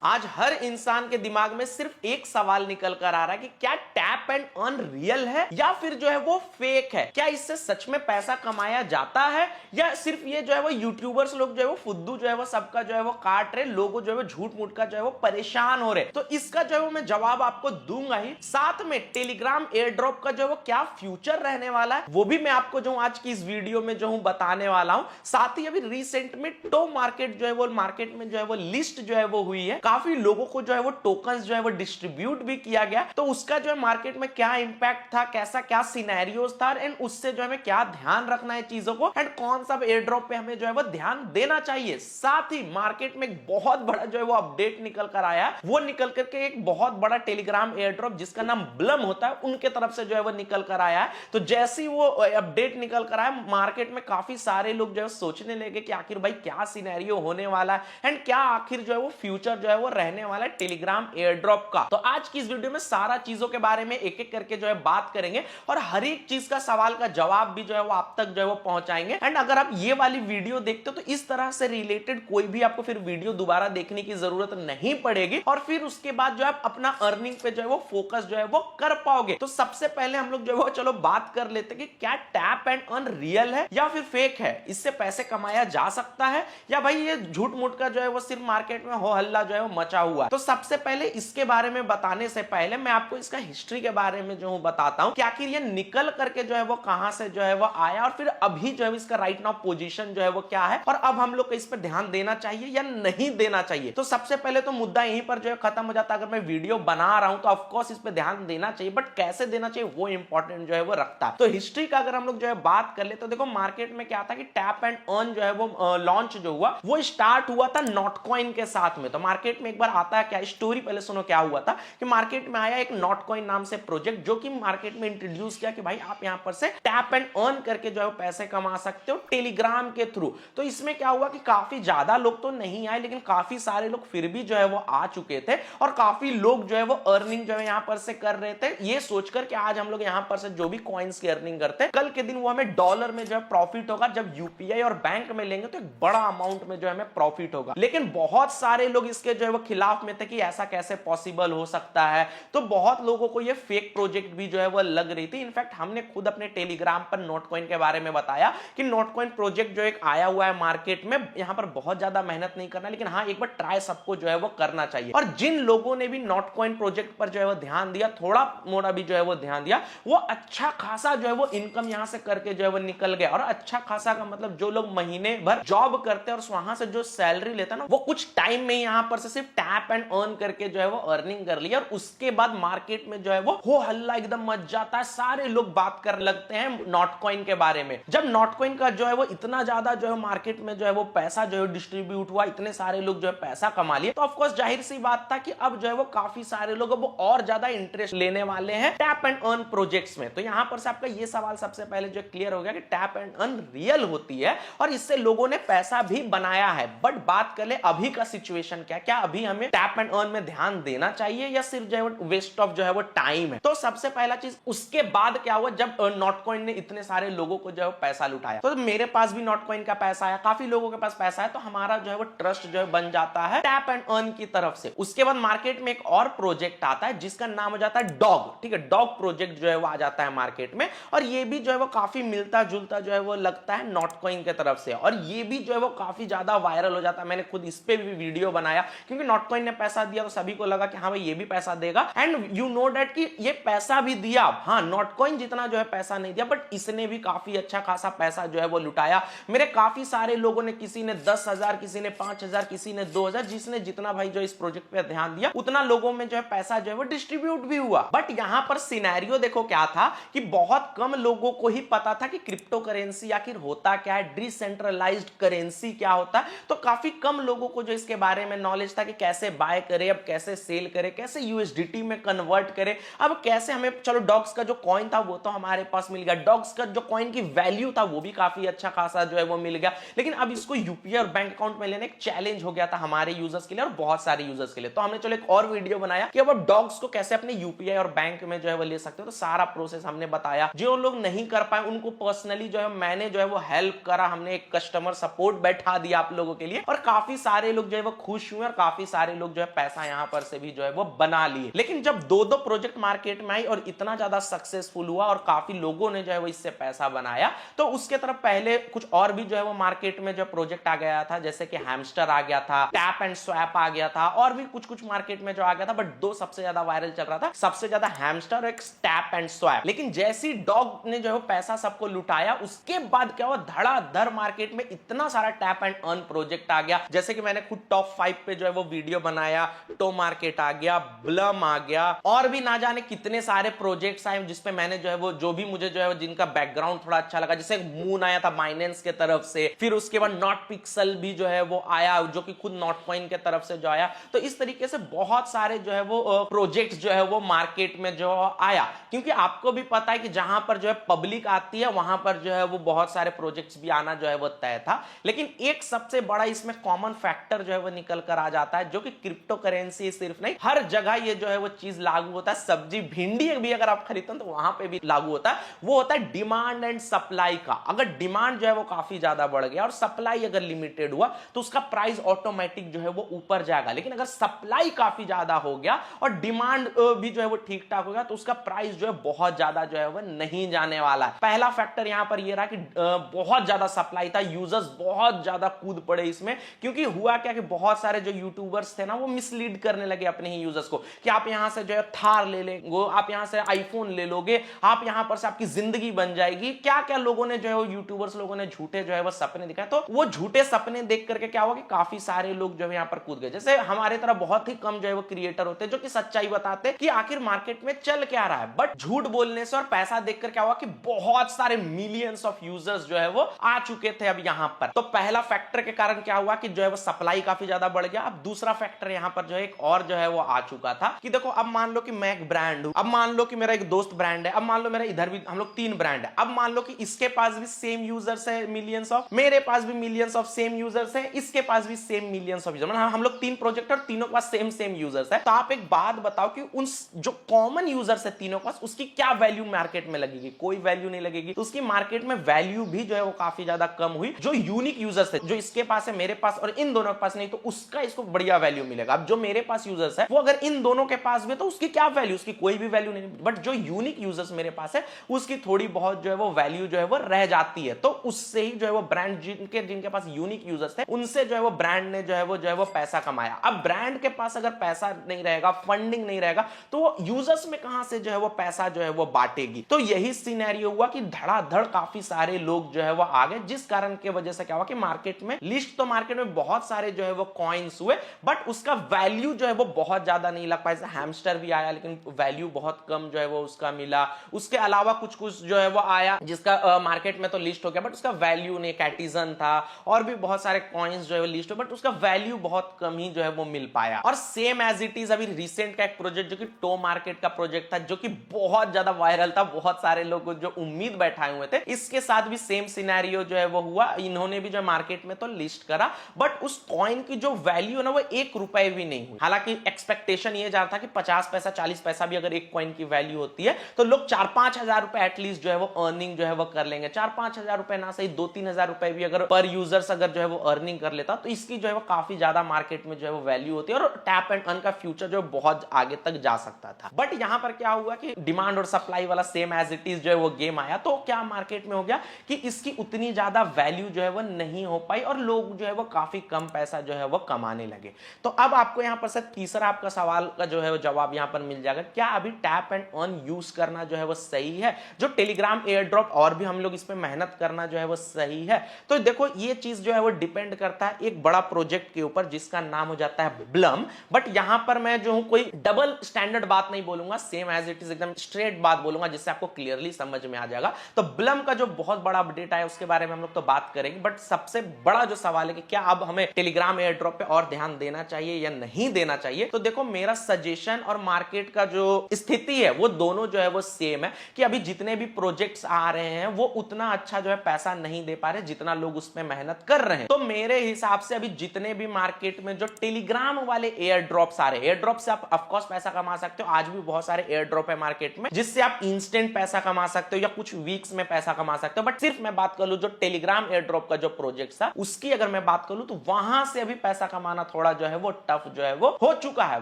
आज हर इंसान के दिमाग में सिर्फ एक सवाल निकल कर आ रहा है कि क्या टैप एंड अर्न रियल है या फिर जो है वो फेक है। क्या इससे सच में पैसा कमाया जाता है या सिर्फ ये जो है वो यूट्यूबर्स लोग जो है वो फुद्दू जो है वो सबका जो है वो काट रहे, लोगों जो है वो झूठ मूठ का जो है वो परेशान हो रहे। तो इसका जो है वो मैं जवाब आपको दूंगा ही, साथ में टेलीग्राम एयर ड्रॉप का जो है वो क्या फ्यूचर रहने वाला है वो भी मैं आपको जो आज की इस वीडियो में जो हूं बताने वाला हूं। साथ ही अभी रिसेंट में टो मार्केट जो है वो मार्केट में जो है वो लिस्ट जो है वो हुई है, काफी लोगों को जो है वो टोकन्स जो है वो डिस्ट्रीब्यूट भी किया गया। तो उसका जो है मार्केट में क्या इंपैक्ट था, कैसा क्या सिनेरियोस था एंड उससे जो हमें क्या ध्यान रखना है चीजों को एंड कौन सा एयर ड्रॉप पे हमें जो है वो ध्यान देना चाहिए। साथ ही मार्केट में एक बहुत बड़ा जो है वो अपडेट निकल कर आया, वो निकल करके एक बहुत बड़ा टेलीग्राम एयर ड्रॉप जिसका नाम ब्लम होता है उनके तरफ से जो है वो निकल कर आया है। तो जैसे ही वो अपडेट निकल कर आया, मार्केट में काफी सारे लोग जो है सोचने लगे कि आखिर भाई क्या सिनेरियो होने वाला है एंड क्या आखिर जो है वो फ्यूचर जो है वो रहने वाला है टेलीग्राम एयर ड्रॉप का। तो आज की इस वीडियो में सारा चीजों के बारे में एक एक करके जो है बात करेंगे और हर एक चीज का सवाल का जवाब भी जो है वो आप तक जो है वो पहुंचाएंगे। एंड अगर आप ये वाली वीडियो देखते हो तो इस तरह से रिलेटेड कोई भी आपको फिर वीडियो दोबारा देखने की जरूरत नहीं पड़ेगी और फिर उसके बाद जो है आप अपना अर्निंग पे जो है वो फोकस जो है वो कर पाओगे। तो सबसे पहले हम लोग जो है वो चलो बात कर लेते हैं कि क्या टैप एंड अर्न रियल है या फिर फेक है, इससे पैसे कमाया जा सकता है या भाई ये झूठ मूठ का जो है वो सिर्फ मार्केट में हो हल्ला जो है वो मचा हुआ है। तो सबसे पहले इसके बारे में बताने से पहले मैं आपको इसका हिस्ट्री के बारे में जो हूं बताता हूं कि आखिर ये निकल करके जो है वो कहां से जो है वो आया और फिर अभी जो है इसका राइट नाउ पोजीशन जो है वो क्या है और अब हम लोग को इस पर ध्यान देना चाहिए या नहीं देना चाहिए। तो सबसे पहले तो मुद्दा यहीं पर जो है खत्म हो जाता है। अगर मैं वीडियो बना रहा हूं तो ऑफकोर्स इस पर ध्यान देना चाहिए, बट कैसे देना चाहिए वो इंपॉर्टेंट जो है वो रखता है। तो हिस्ट्री का अगर हम लोग जो है बात कर ले तो देखो मार्केट में क्या था कि टैप एंड अर्न जो है वो लॉन्च जो हुआ वो स्टार्ट हुआ था नॉटकॉइन के साथ में। तो मार्केट में एक बार आता है क्या स्टोरी, पहले सुनो क्या हुआ था कि मार्केट में आया एक नॉटकॉइन नाम से प्रोजेक्ट जो कि मार्केट में इंट्रोड्यूस किया कि भाई आप यहां पर से टैप एंड अर्न करके जो है पैसे कमा सकते हो टेलीग्राम के थ्रू। तो इसमें क्या हुआ कि काफी ज्यादा लोग तो नहीं आए लेकिन काफी सारे लोग फिर भी जो है वो आ चुके थे और काफी लोग जो है वो अर्निंग जो है यहां पर से कर रहे थे ये सोचकर कि आज हम लोग यहां पर से जो भी कॉइन्स की अर्निंग करते हैं कल के दिन वो हमें डॉलर में जो है प्रॉफिट होगा, जब यूपीआई और बैंक में लेंगे तो एक बड़ा अमाउंट में जो है हमें प्रॉफिट होगा। लेकिन बहुत सारे लोग इसके जो है वो खिलाफ में थे कि ऐसा कैसे पॉसिबल हो सकता है। तो बहुत लोगों को ये फेक प्रोजेक्ट भी जो है वो लग रही थी। इनफैक्ट हमने खुद अपने टेलीग्राम पर नोटकॉइन के बारे में बताया कि नोटकॉइन प्रोजेक्ट जो एक आया हुआ है मार्केट में, यहां पर बहुत ज्यादा मेहनत नहीं करना लेकिन हाँ एक बार ट्राई सबको जो है वो करना चाहिए। और जिन लोगों ने भी नोटकॉइन प्रोजेक्ट पर जो है वो ध्यान दिया, थोड़ा मोड़ा भी जो है वो ध्यान दिया, वो अच्छा खासा जो है वो इनकम यहां से करके जो है वो निकल गया। और अच्छा खासा का मतलब जो लोग महीने भर जॉब करते हैं और वहां से जो सैलरी लेता है ना वो कुछ टाइम में यहां पर से सिर्फ टैप एंड अर्न करके जो है वो अर्निंग कर लिया। और उसके बाद मार्केट में जो है वो हो हल्ला एकदम मच जाता है, सारे लोग बात कर लगते हैं नॉटकॉइन के बारे में। जब नॉटकॉइन का जो है वो इतना ज्यादा जो है मार्केट में जो है वो पैसा जो है डिस्ट्रीब्यूट हुआ, इतने सारे लोग जो है पैसा कमा लिए, तो ऑफकोर्स जाहिर सी बात था कि अब जो है वो काफी सारे लोग अब और ज्यादा इंटरेस्ट लेने वाले हैं टैप एंड अर्न प्रोजेक्ट्स में। तो यहां पर से आपका ये सवाल सबसे पहले जो क्लियर हो गया कि टैप एंड अर्न रियल होती है और इससे लोगों ने पैसा भी बनाया है। बट बात कर ले अभी का सिचुएशन क्या अभी हमें टैप एंड अर्न में ध्यान देना चाहिए या सिर्फ जो है वेस्ट ऑफ जो है वो टाइम है। तो सबसे पहला चीज, उसके बाद क्या हुआ जब नॉटकॉइन ने इतने सारे लोगों को जो है पैसा लुटाया, तो मेरे पास भी नॉटकॉइन का पैसा आया, काफी लोगों के पास पैसा है, तो हमारा जो है वो ट्रस्ट जो है बन जाता है टैप एंड अर्न की तरफ से। उसके बाद मार्केट में एक और प्रोजेक्ट आता है जिसका नाम हो जाता है डॉग, ठीक है, डॉग प्रोजेक्ट जो है वो आ जाता है मार्केट में और ये भी जो है वो काफी मिलता जुलता जो है वो लगता है नॉटकॉइन की तरफ से और ये भी जो है वो काफी ज्यादा वायरल हो जाता है। मैंने खुद इस पे भी वीडियो बनाया क्योंकि नॉटकॉइन ने पैसा दिया तो सभी को लगा कि हाँ भाई ये भी पैसा देगा एंड यू नो दैट कि ये पैसा भी दिया। हाँ, नॉटकॉइन जितना जो है पैसा नहीं दिया बट इसने भी काफी अच्छा खासा पैसा जो है वो लुटाया। मेरे काफी सारे लोगों ने, किसी ने 10,000, किसी ने 5,000, किसी ने 2,000, जिसने जितना भाई जो इस प्रोजेक्ट पे ध्यान दिया उतना लोगों में जो है पैसा जो है वो डिस्ट्रीब्यूट भी हुआ। बट यहां पर सिनेरियो देखो क्या था कि बहुत कम लोगों को ही पता था कि क्रिप्टो करेंसी आखिर होता क्या है, डिसेंट्रलाइज्ड करेंसी क्या होता है। तो काफी कम लोगों को जो इसके बारे में नॉलेज था कि कैसे बाय करे, अब कैसे सेल करे, कैसे यूएसडीटी में कन्वर्ट करे, अब कैसे हमें, चलो डॉग्स का जो कॉइन था वो तो हमारे पास मिल गया, डॉग्स का जो कॉइन की वैल्यू था वो भी काफी अच्छा खासा जो है वो मिल गया, लेकिन अब इसको यूपीआई और बैंक अकाउंट में लेने एक चैलेंज हो गया था हमारे यूजर्स के लिए और बहुत सारे यूजर्स के लिए। तो हमने चलो एक और वीडियो बनाया कि अब डॉग्स को कैसे अपने यूपीआई और बैंक में जो है वो ले सकते हो। तो सारा प्रोसेस हमने बताया, जो लोग नहीं कर पाए उनको पर्सनली जो है मैंने जो है वो हेल्प करा, हमने एक कस्टमर सपोर्ट बैठा दिया आप लोगों के लिए और काफी सारे लोग जो है वो खुश हुए और काफी सारे लोग जो है पैसा यहां पर से भी जो है वो बना लिए। लेकिन जब दो दो प्रोजेक्ट मार्केट में आई और इतना ज्यादा सक्सेसफुल हुआ और काफी लोगों ने जो है वो इससे पैसा बनाया, तो उसके तरफ पहले कुछ और भी जो है वो मार्केट में जो प्रोजेक्ट आ गया था, जैसे कि हैमस्टर आ गया था, टैप एंड स्वैप आ गया था, और भी कुछ कुछ मार्केट में जो आ गया था। बट दो सबसे ज्यादा वायरल चल रहा था, सबसे ज्यादा हैमस्टर और एक टैप एंड स्वैप। लेकिन जैसी डॉग ने जो है पैसा सबको लुटाया, उसके बाद क्या हुआ, धड़ाधड़ मार्केट में इतना सारा टैप एंड अर्न प्रोजेक्ट आ गया। जैसे कि मैंने खुद टॉप 5 पे जो है वो वीडियो बनाया, टो मार्केट आ गया, ब्लम आ गया, और भी ना जाने कितने सारे प्रोजेक्ट्स आए जिसपे मैंने जो है वो, जो भी मुझे जो है जिनका बैकग्राउंड थोड़ा अच्छा लगा, जैसे मून आया था बाइनेंस के तरफ से, फिर उसके बाद नॉट पिक्सल भी जो है वो आया, जो कि खुद नॉट कॉइन के तरफ से जो आया। तो इस तरीके से बहुत सारे जो है वो प्रोजेक्ट्स जो है वो मार्केट में जो आया, क्योंकि आपको भी पता है कि जहां पर जो है पब्लिक आती है वहां पर जो है वो बहुत सारे प्रोजेक्ट्स भी आना जो है वो तय था। लेकिन एक सबसे बड़ा इसमें कॉमन फैक्टर जो है वो निकल कर आ जाता है, जो कि क्रिप्टो करेंसी सिर्फ नहीं, हर जगह ये जो है वो चीज लागू होता है। सब्जी भिंडी भी अगर आप खरीदते हो तो वहां पे भी लागू होता है। वो होता है डिमांड एंड सप्लाई का। अगर डिमांड जो है वो काफी ज्यादा बढ़ गया और सप्लाई अगर लिमिटेड हुआ तो उसका प्राइस ऑटोमेटिक जो है वो ऊपर जाएगा। लेकिन अगर सप्लाई काफी ज्यादा हो गया और डिमांड भी जो है वो ठीक ठाक हो गया तो उसका प्राइस जो है बहुत ज्यादा जो है वो नहीं जाने वाला है। पहला फैक्टर यहां पर ये रहा कि बहुत ज्यादा सप्लाई था, यूजर्स बहुत ज्यादा कूद पड़े इसमें, क्योंकि हुआ क्या कि बहुत सारे जो यूट्यूबर्स थे ना वो मिसलीड करने लगे अपने ही यूजर्स को कि आप यहां से जो है थार ले लेंगे, आप यहां से आईफोन ले लोगे, आप यहां पर से आपकी जिंदगी बन जाएगी। क्या क्या लोगों ने जो है वो यूट्यूबर्स लोगों ने झूठे जो है वो सपने दिखाए। तो वो झूठे सपने देख करके क्या हुआ कि काफी सारे लोग जो है यहां पर कूद गए। जैसे हमारे तरह बहुत ही कम जो है वो क्रिएटर होते हैं जो कि सच्चाई बताते हैं कि आखिर मार्केट में चल क्या रहा है। बट झूठ बोलने से और पैसा देखकर क्या हुआ कि बहुत सारे मिलियंस ऑफ यूजर्स जो है वो आ चुके थे अब यहां पर। तो पहला फैक्टर के कारण क्या हुआ कि जो है वो सप्लाई काफी ज्यादा बढ़ गया। अब दूसरा फैक्टर यहां पर जो है एक और जो है वो आ चुका था कि देखो, अब मान लो कि मैं एक ब्रांड हूं, अब मान लो कि मेरा एक दोस्त ब्रांड है, अब मान लो मेरा इधर भी हम लोग 3 ब्रांड है, अब मान लो कि इसके पास भी सेम यूजर्स है मिलियंस ऑफ, मेरे पास भी मिलियंस ऑफ सेम यूजर्स है, इसके पास भी सेम मिलियंस ऑफ यूजर्स, हम लोग 3 प्रोजेक्ट और तीनों के पास सेम सेम यूजर्स है। तो आप एक बात बताओ कि उन जो कॉमन यूजर्स है तीनों के पास, उसकी क्या वैल्यू मार्केट में लगेगी? कोई वैल्यू नहीं लगेगी। तो उसकी मार्केट में वैल्यू भी जो है वो काफी ज्यादा कम हुई। जो यूनिक यूजर्स है, जो इसके पास है मेरे पास और इन दोनों के पास नहीं, तो उसका इसको बढ़िया वैल्यू मिलेगा। अब जो मेरे पास यूजर्स है वो अगर इन दोनों के पास भी, तो उसकी क्या वैल्यू? उसकी कोई भी वैल्यू नहीं। बट जो यूनिक यूजर्स मेरे पास है उसकी थोड़ी बहुत जो है वो वैल्यू जो है वो रह जाती है। तो उससे ही जो है वो ब्रांड जिनके पास यूनिक यूजर्स थे उनसे जो है वो ब्रांड ने जो है वो पैसा कमाया। अब ब्रांड के पास अगर पैसा नहीं रहेगा, फंडिंग नहीं रहेगा, तो वो यूजर्स में कहां से जो है वो पैसा जो है वो बांटेगी? तो यही सिनेरियो हुआ कि धड़ाधड़ काफी सारे लोग जो है वो आ गए, जिस कारण की वजह से क्या हुआ कि मार्केट में लिस्ट, तो मार्केट में बहुत सारे जो है वो कॉइन्स हुए, बट उसका वैल्यू जो है वो बहुत ज्यादा नहीं लग पाया। हैमस्टर भी आया लेकिन वैल्यू बहुत कम जो है वो उसका मिला। उसके अलावा कुछ कुछ जो है वो आया जिसका मार्केट में तो लिस्ट हो गया बट उसका वैल्यू नहीं, कैटिजन था और भी बहुत सारे कॉइन्स जो है लिस्ट हो, बट उसका वैल्यू बहुत कम ही जो है वो मिल पाया। और सेम एज इट इज अभी रिसेंट का एक प्रोजेक्ट जो कि टो मार्केट का प्रोजेक्ट था, जो कि बहुत ज्यादा वायरल था, बहुत सारे लोग जो उम्मीद बैठाए हुए थे, इसके साथ भी सेम सिनेरियो जो है वो हुआ। इन्होंने भी जो मार्केट में तो लिस्ट करा, बट उस कॉइन की जो वैल्यू है ना वो 1 रुपए भी नहीं हुई। हालांकि एक्सपेक्टेशन ये जा रहा था कि 50 पैसा 40 पैसा भी अगर एक कॉइन की वैल्यू होती है तो लोग 4-5 हजार रुपए एटलीस्ट जो है वो अर्निंग जो है वो कर लेंगे। 4-5 हजार रुपए ना सही 2-3 हजार रुपए भी अगर पर यूजर्स अगर जो है वो अर्निंग कर लेता तो इसकी जो है वो काफी ज्यादा मार्केट में जो है वो वैल्यू होती है और टैप एंड अर्न का फ्यूचर जो बहुत आगे तक जा सकता था। बट यहां पर क्या हुआ कि डिमांड और सप्लाई वाला सेम एज इट इज जो है वो गेम आया, तो क्या मार्केट में हो गया कि इसकी उतनी ज्यादा वैल्यू जो है वो नहीं हो पाई और लोग जो है वो काफी कम पैसा जो है वो कमाने लगे। तो अब आपको यहां पर से तीसरा आपका सवाल का जो है वो जवाब यहां पर मिल जाएगा, क्या अभी टैप एंड अर्न यूज करना जो है वो सही है? जो टेलीग्राम एयर ड्रॉप और भी हम लोग इस पे मेहनत करना जो है वो सही है? तो देखो, ये चीज जो है वो डिपेंड करता है एक बड़ा प्रोजेक्ट के ऊपर जिसका नाम हो जाता है ब्लम। बट यहां पर मैं जो हूं कोई डबल स्टैंडर्ड बात नहीं बोलूंगा, सेम एज इट इज एकदम स्ट्रेट बात बोलूंगा जिससे आपको क्लियरली समझ में आ जाएगा। तो ब्लम का जो बहुत बड़ा अपडेट आया उसके बारे में हम लोग तो बात करेंगे, बट सबसे बड़ा जो सवाल है कि क्या अब हमें टेलीग्राम एयर ड्रॉप पे और ध्यान देना चाहिए या नहीं देना चाहिए? तो देखो, मेरा सजेशन और मार्केट का जो स्थिति है वो दोनों जो है वो सेम है कि अभी जितने भी प्रोजेक्ट्स आ रहे हैं वो उतना अच्छा जो है पैसा नहीं दे पा रहे जितना लोग उसमें मेहनत कर रहे हैं। तो मेरे हिसाब से अभी जितने भी मार्केट में जो टेलीग्राम वाले एयर ड्रॉप्स आ रहे हैं, एयर ड्रॉप से आप ऑफ कोर्स पैसा कमा सकते हो, आज भी बहुत सारे एयर ड्रॉप है मार्केट में जिससे आप इंस्टेंट पैसा कमा सकते हो या कुछ वीक्स में पैसा कमा सकते हो। बट सिर्फ मैं बात कर लूं जो टेलीग्राम एयर ड्रॉप का जो प्रोजेक्ट था उसकी अगर मैं बात कर लूं तो वहां से अभी पैसा कमाना थोड़ा थोड़ा जो है वो टफ जो है वो हो चुका है।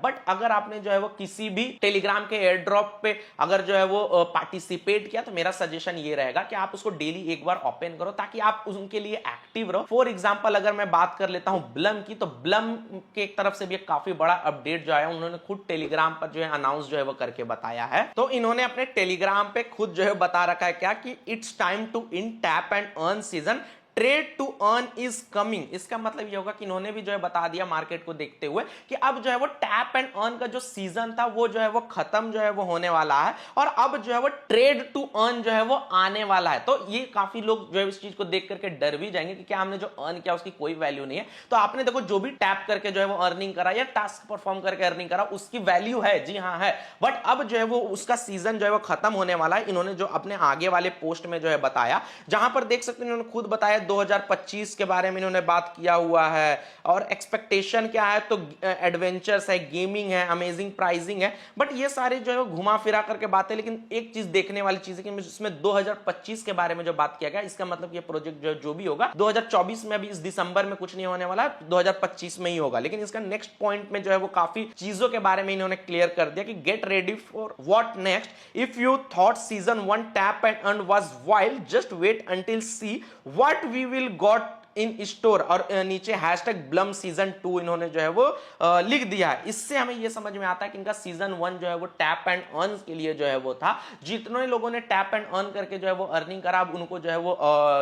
बट अगर आपने जो है वो किसी भी टेलीग्राम के एयर ड्रॉप पे अगर जो है वो पार्टिसिपेट किया, तो मेरा सजेशन ये रहेगा कि आप उसको डेली एक बार ओपन करो ताकि आप उनके लिए एक्टिव रहो। फॉर एग्जांपल अगर मैं बात कर लेता हूं ब्लम की, तो ब्लम के एक तरफ से भी एक काफी बड़ा अपडेट जो है उन्होंने खुद टेलीग्राम पर जो है अनाउंस जो है वो करके बताया है। तो इन्होंने अपने टेलीग्राम पे खुद जो है बता रखा है क्या कि it's time to in tap and earn season, trade to earn is coming. इसका मतलब ये होगा कि इन्होंने भी जो है बता दिया मार्केट को देखते हुए कि अब जो है वो टैप एंड अर्न का जो सीजन था वो जो है वो खत्म जो है वो होने वाला है, और अब जो है वो ट्रेड टू अर्न जो है वो आने वाला है। तो ये काफी लोग जो है इस चीज को देख करके डर भी जाएंगे कि क्या हमने जो अर्न किया उसकी कोई वैल्यू नहीं है। तो आपने देखो जो भी टैप करके जो है वो अर्निंग करा या टास्क परफॉर्म करके अर्निंग करा उसकी वैल्यू है, जी हाँ है, बट अब जो है वो उसका सीजन जो है वो खत्म होने वाला है। इन्होंने जो अपने आगे वाले पोस्ट में जो है बताया, जहां पर देख सकते हैं इन्होंने खुद बताया 2025 के बारे में इन्होंने बात किया हुआ है, और एक्सपेक्टेशन क्या है, तो एडवेंचर्स है, गेमिंग है, अमेजिंग प्राइसिंग है। बट ये सारे जो है घुमा फिरा करके बातें, लेकिन एक चीज देखने वाली चीज है कि इसमें 2025 के बारे में जो बात किया गया, इसका मतलब ये प्रोजेक्ट जो भी होगा 2024 में, अभी इस दिसंबर में कुछ नहीं होने वाला, 2025 में ही होगा। लेकिन इसका नेक्स्ट पॉइंट में जो है वो काफी चीजों के बारे में इन्होंने क्लियर कर दिया कि get ready for what next, if you thought season 1 tap and earn was wild, just wait until see what we will got in store, और नीचे हैशटैग ब्लम सीजन 2 इन्होंने जो है वो लिख दिया है। इससे हमें ये समझ में आता है कि इनका सीजन 1 जो है वो टैप एंड अर्न के लिए जो है वो था। जितने लोगों ने टैप एंड अर्न करके जो है वो अर्निंग करा, अब उनको जो है वो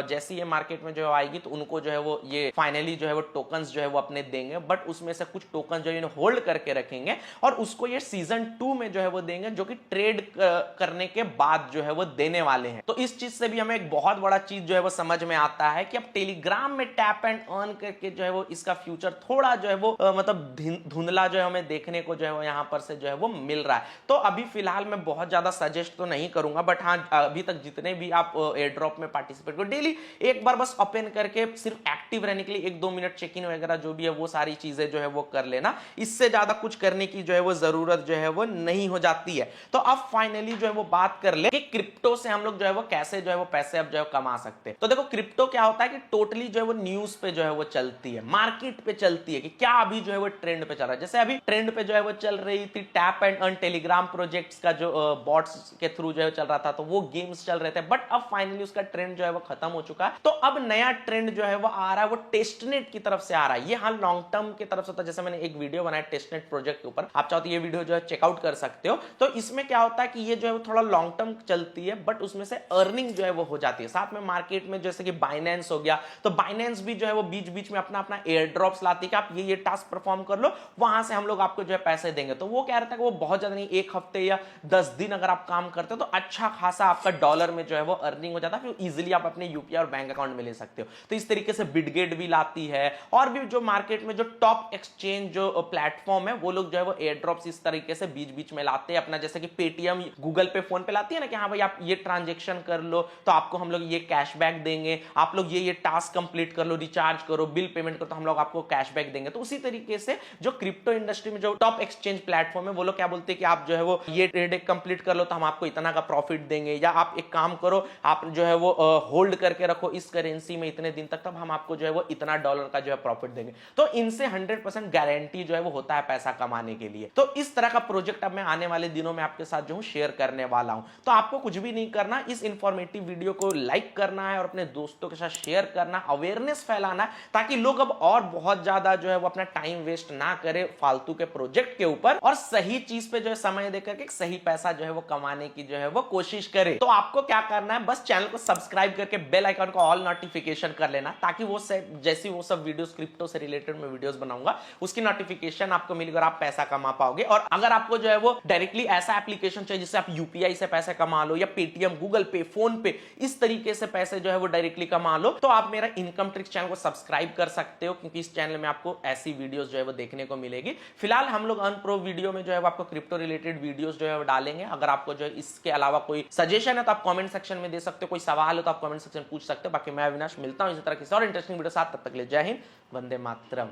जैसे ये मार्केट में जो है आएगी तो उनको जो है वो ये फाइनली जो है वो टोकन्स जो है वो अपने देंगे। बट उसमें से कुछ टोकन जो है होल्ड करके रखेंगे और उसको ये सीजन 2 में जो है वो देंगे, जो कि ट्रेड करने के बाद जो है वो देने वाले हैं। तो इस चीज से भी हमें एक बहुत बड़ा चीज जो है वो समझ में आता है कि अब टेलीग्राम में टैप एंड अर्न करके जो है वो इसका फ्यूचर थोड़ा जो है वो मतलब धुंधला जो है हमें देखने को जो है वो यहां पर से जो है वो मिल रहा है। तो अभी फिलहाल मैं बहुत ज्यादा सजेस्ट तो नहीं करूंगा, बट हाँ अभी तक जितने भी आप एयर ड्रॉप में पार्टिसिपेट करो, डेली एक बार बस ओपन करके सिर्फ एक्टिव रहने के लिए 1-2 मिनट चेक इन वगैरह जो भी है वो सारी चीजें जो है वो कर लेना। इससे ज्यादा कुछ करने की जो है वो जरूरत जो है वो नहीं हो जाती है। तो अब फाइनली जो है वो बात कर ले कि क्रिप्टो से हम लोग जो है वो कैसे जो है वो पैसे अब जो है कमा सकते हैं। तो देखो क्रिप्टो क्या होता है कि टोटली जो है वो न्यूज पे जो है वो चलती है, मार्केट पे चलती है कि क्या अभी जो है वो ट्रेंड पे चल रहा है। जैसे अभी ट्रेंड पे जो है वो चल रही थी tap and earn Telegram projects का जो बॉट्स के थ्रू जो है चल रहा था, तो वो गेम्स चल रहे थे। बट अब फाइनली उसका ट्रेंड जो है वो खत्म हो चुका है। तो अब नया ट्रेंड जो है वो आ रहा है, वो टेस्टनेट की तरफ से आ रहा है। ये हाँ लॉन्ग टर्म की तरफ से होता है। जैसे मैंने एक वीडियो बनाया टेस्टनेट प्रोजेक्ट के ऊपर, आप चाहो तो ये वीडियो जो है चेकआउट कर सकते हो। तो इसमें क्या होता है कि ये जो है वो थोड़ा लॉन्ग टर्म चलती है, बट उसमें से अर्निंग जो है वो हो जाती है। साथ में मार्केट में जैसे कि बाइनेंस हो गया, तो बाइनेंस भी जो है वो बीच बीच में अपना अपना एयर ड्रॉप्स लाती है कि आप ये टास्क परफॉर्म कर लो, वहां से हम लोग आपको जो है पैसे देंगे। तो वो कह रहा था कि वो बहुत ज्यादा नहीं, 1 हफ्ते या 10 दिन अगर आप काम करते हो तो अच्छा खासा आपका डॉलर में जो है वो अर्निंग हो जाता है, फिर इजीली आप अपने यूपीआई और बैंक अकाउंट में ले सकते हो। तो इस तरीके से बिटगेट भी लाती है, और भी जो मार्केट में जो टॉप एक्सचेंज जो प्लेटफॉर्म है वो लोग जो है वो एयर ड्रॉप्स इस तरीके से बीच बीच में लाते हैं अपना। जैसे कि पेटीएम गूगल पे फोन पे लाती है ना कि हाँ भाई आप ये ट्रांजेक्शन कर लो तो आपको हम लोग ये कैशबैक देंगे, आप लोग ये टास्क कंप्लीट कर लो, रिचार्ज करो, बिल पेमेंट करो तो हम लोग आपको कैशबैक देंगे। तो उसी तरीके से जो क्रिप्टो इंडस्ट्री में जो टॉप एक्सचेंज प्लेटफॉर्म है वो लोग क्या बोलते हैं कि आप जो है वो ये ट्रेड कंप्लीट कर लो तो हम आपको इतना का प्रॉफिट देंगे, या आप एक काम करो आप जो है वो होल्ड करके रखो इस करेंसी में इतने दिन तक, तब हम आपको जो है वो इतना डॉलर का जो है प्रॉफिट देंगे। तो इनसे 100% गारंटी जो है वो होता है पैसा कमाने के लिए। तो इस तरह का प्रोजेक्ट अब मैं आने वाले दिनों में आपके साथ जो हूं शेयर करने वाला हूं। तो आपको कुछ भी नहीं करना, इस इंफॉर्मेटिव वीडियो को लाइक करना है और अपने दोस्तों के साथ शेयर करना, अवेयरनेस फैलाना है, ताकि लोग अब और बहुत ज्यादा जो है वो अपना टाइम वेस्ट ना करे फालतू के प्रोजेक्ट के ऊपर, और सही चीज पे जो है समय देकर के सही पैसा जो है वो कमाने की जो है वो कोशिश करे। तो आपको क्या करना है, बस चैनल को सब्सक्राइब करके बेल आइकन को ऑल नोटिफिकेशन कर लेना, ताकि वो जैसी वो सब वीडियोस क्रिप्टो से रिलेटेड मैं वीडियोस बनाऊंगा उसकी नोटिफिकेशन आपको मिलेगी और आप पैसा कमा पाओगे। और अगर आपको जो है वो डायरेक्टली ऐसा एप्लीकेशन चाहिए जिससे आप यूपीआई से पैसे कमा लो, या पेटीएम, गूगल पे, फोन पे, इस तरीके से पैसे जो है वो डायरेक्टली कमा लो, तो आप मेरा इनकम ट्रिक्स चैनल को सब्सक्राइब कर सकते हो, क्योंकि इस चैनल में आपको ऐसी वीडियोस जो है वो देखने को मिलेगी। फिलहाल हम लोग अनप्रो वीडियो में जो है वो आपको क्रिप्टो रिलेटेड वीडियोस जो है वो डालेंगे। अगर आपको जो है इसके अलावा कोई सजेशन है तो आप कमेंट सेक्शन में दे सकते हो, कोई सवाल हो तो आप कमेंट सेक्शन पूछ सकते हो। बाकी मैं अविनाश मिलता हूं इसी तरह किसी और इंटरेस्टिंग वीडियो साथ, तब तक के लिए जय हिंद, वंदे मातरम।